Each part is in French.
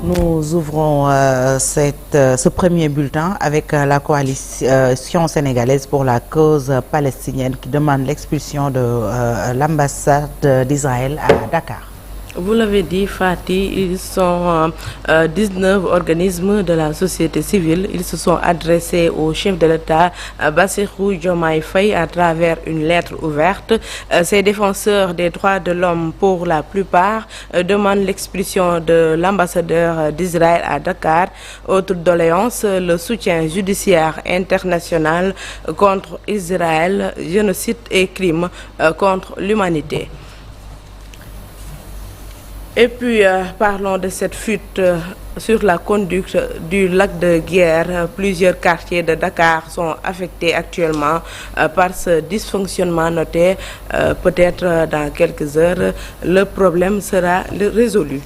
Nous ouvrons ce premier bulletin avec la coalition sénégalaise pour la cause palestinienne qui demande l'expulsion de l'ambassade d'Israël à Dakar. Vous l'avez dit, Fatih, ils sont 19 organismes de la société civile. Ils se sont adressés au chef de l'État, Bassirou Diomaye Faye, à travers une lettre ouverte. Ces défenseurs des droits de l'homme, pour la plupart, demandent l'expulsion de l'ambassadeur d'Israël à Dakar. Autre doléance, le soutien judiciaire international contre Israël, génocide et crimes contre l'humanité. Et puis, parlons de cette fuite sur la conduite du lac de Guiers. Plusieurs quartiers de Dakar sont affectés actuellement par ce dysfonctionnement noté. Peut-être dans quelques heures, le problème sera résolu.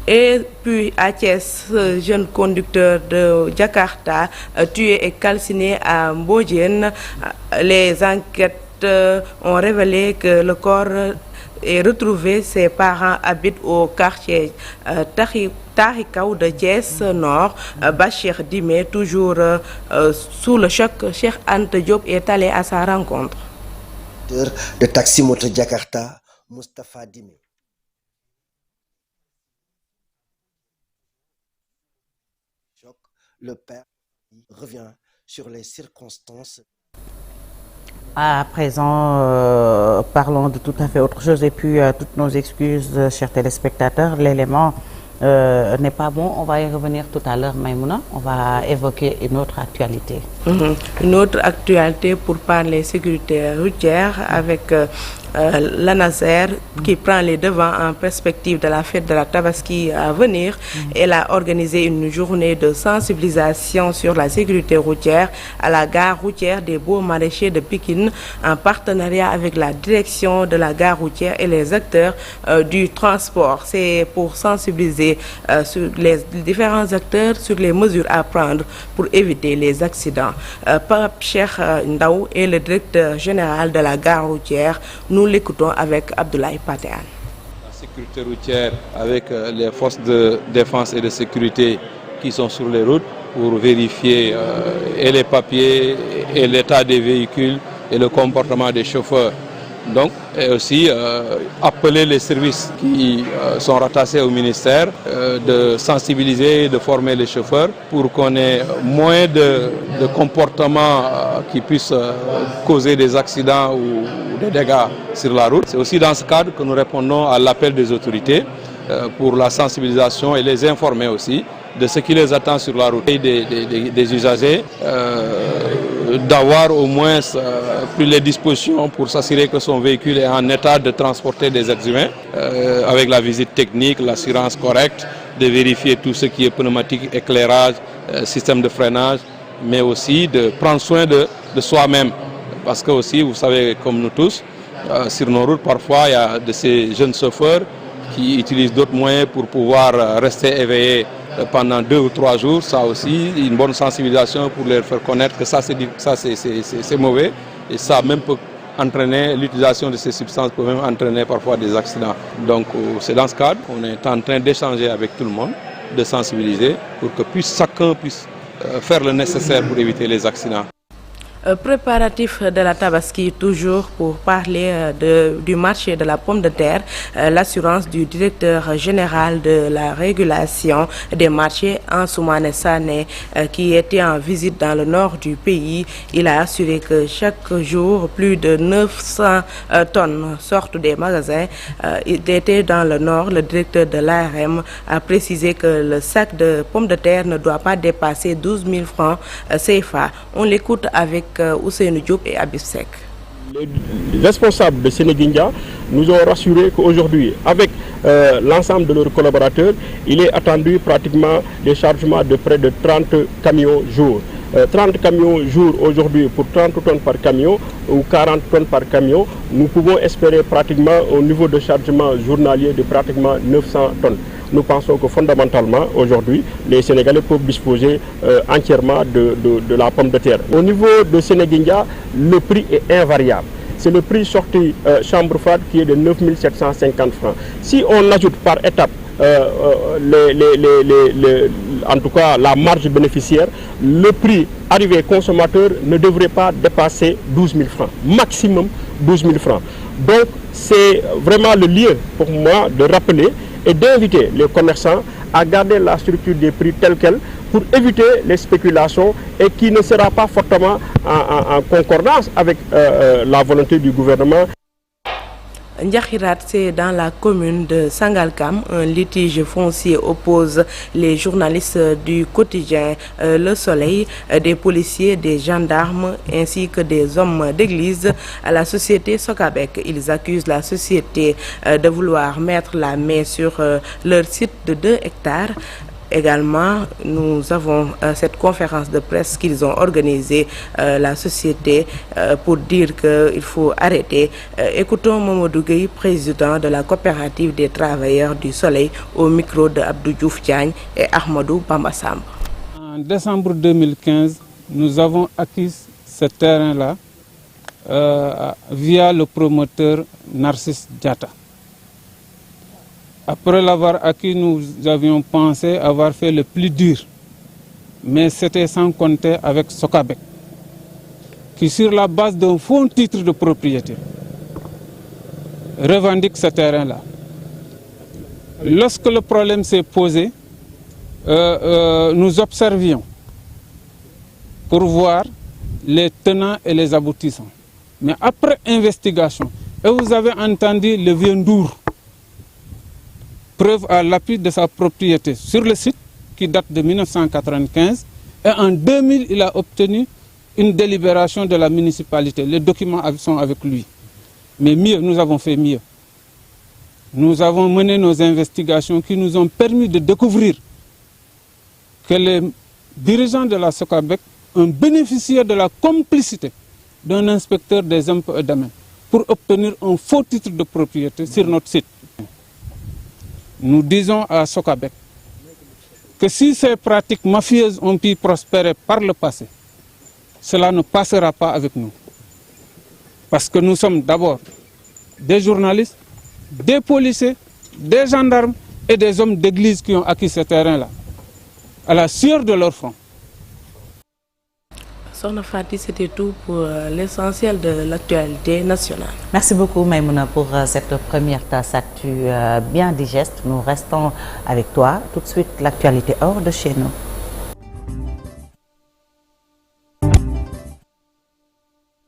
Et puis à Thiès, ce jeune conducteur de Jakarta tué et calciné à Mbodiène. Les enquêtes ont révélé que le corps est retrouvé. Ses parents habitent au quartier Tarikaou de Thiès Nord. Bachir Dimé, toujours sous le choc, Cheikh Anta Diop est allé à sa rencontre. De taxi moto Jakarta, Moustapha Dimé. Le père revient sur les circonstances. À présent, parlons de tout à fait autre chose et puis toutes nos excuses, chers téléspectateurs. L'élément n'est pas bon. On va y revenir tout à l'heure, Maïmouna. On va évoquer une autre actualité. Une autre actualité pour parler sécurité routière avec l'ANASER qui prend les devants en perspective de la fête de la Tabaski à venir. Elle a organisé une journée de sensibilisation sur la sécurité routière à la gare routière des Beaux Maraîchers de Pikine en partenariat avec la direction de la gare routière et les acteurs du transport. C'est pour sensibiliser sur les différents acteurs sur les mesures à prendre pour éviter les accidents. Pape Cheikh Ndaw est le directeur général de la gare routière. Nous l'écoutons avec Abdoulaye Patéane. La sécurité routière avec les forces de défense et de sécurité qui sont sur les routes pour vérifier et les papiers et l'état des véhicules et le comportement des chauffeurs. Donc, et aussi appeler les services qui sont rattachés au ministère de sensibiliser et de former les chauffeurs pour qu'on ait moins de comportements qui puissent causer des accidents ou des dégâts sur la route. C'est aussi dans ce cadre que nous répondons à l'appel des autorités pour la sensibilisation et les informer aussi de ce qui les attend sur la route et des usagers, d'avoir au moins pris les dispositions pour s'assurer que son véhicule est en état de transporter des êtres humains, avec la visite technique, l'assurance correcte, de vérifier tout ce qui est pneumatique, éclairage, système de freinage, mais aussi de prendre soin de soi-même. Parce que aussi, vous savez, comme nous tous, sur nos routes, parfois, il y a de ces jeunes chauffeurs qui utilisent d'autres moyens pour pouvoir rester éveillés pendant 2 ou 3 jours. Ça aussi, une bonne sensibilisation pour leur faire connaître que ça c'est mauvais. Et ça même peut entraîner, l'utilisation de ces substances peut même entraîner parfois des accidents. Donc c'est dans ce cadre qu'on est en train d'échanger avec tout le monde, de sensibiliser pour que chacun puisse faire le nécessaire pour éviter les accidents. Préparatif de la Tabaski, toujours pour parler du marché de la pomme de terre. L'assurance du directeur général de la régulation des marchés, Ansoumane Sané, qui était en visite dans le nord du pays. Il a assuré que chaque jour, plus de 900 tonnes sortent des magasins. Il était dans le nord. Le directeur de l'ARM a précisé que le sac de pommes de terre ne doit pas dépasser 12 000 francs CFA. On l'écoute avec Ousseynou Diop et Abib Sek. Les responsables de Sénégindia nous ont rassuré qu'aujourd'hui, avec l'ensemble de leurs collaborateurs, il est attendu pratiquement des chargements de près de 30 camions jour. 30 camions jour aujourd'hui pour 30 tonnes par camion ou 40 tonnes par camion, nous pouvons espérer pratiquement au niveau de chargement journalier de pratiquement 900 tonnes. Nous pensons que fondamentalement, aujourd'hui, les Sénégalais peuvent disposer entièrement de la pomme de terre. Au niveau de Sénégindia, le prix est invariable. C'est le prix sorti chambre froide qui est de 9 750 francs. Si on ajoute par étape en tout cas la marge bénéficiaire, le prix arrivé consommateur ne devrait pas dépasser 12 000 francs, maximum 12 000 francs. Donc c'est vraiment le lieu pour moi de rappeler et d'inviter les commerçants à garder la structure des prix telle qu'elle pour éviter les spéculations et qui ne sera pas fortement en concordance avec la volonté du gouvernement. Ndiakhirat, c'est dans la commune de Sangalkam. Un litige foncier oppose les journalistes du quotidien Le Soleil, des policiers, des gendarmes ainsi que des hommes d'église à la société Socabek. Ils accusent la société de vouloir mettre la main sur leur site de 2 hectares. Également, nous avons cette conférence de presse qu'ils ont organisée, la société, pour dire qu'il faut arrêter. Écoutons Mamadou Gueye, président de la coopérative des travailleurs du Soleil, au micro de Abdou Diouf Diagne et Ahmadou Bamba Samb. En décembre 2015, nous avons acquis ce terrain-là via le promoteur Narcisse Diatta. Après l'avoir acquis, nous avions pensé avoir fait le plus dur, mais c'était sans compter avec Socabek, qui sur la base d'un faux titre de propriété revendique ce terrain-là. Lorsque le problème s'est posé, nous observions pour voir les tenants et les aboutissants. Mais après investigation, et vous avez entendu le vieux Ndour, preuve à l'appui de sa propriété sur le site qui date de 1995, et en 2000 il a obtenu une délibération de la municipalité. Les documents sont avec lui. Mais mieux, nous avons fait mieux. Nous avons mené nos investigations qui nous ont permis de découvrir que les dirigeants de la Socabek ont bénéficié de la complicité d'un inspecteur des impôts et domaines pour obtenir un faux titre de propriété sur notre site. Nous disons à Socabek que si ces pratiques mafieuses ont pu prospérer par le passé, cela ne passera pas avec nous. Parce que nous sommes d'abord des journalistes, des policiers, des gendarmes et des hommes d'église qui ont acquis ce terrain-là, à la sueur de leur front. Sokhna Fati, c'était tout pour l'essentiel de l'actualité nationale. Merci beaucoup Maïmouna pour cette première tasse actu bien digeste. Nous restons avec toi. Tout de suite, l'actualité hors de chez nous.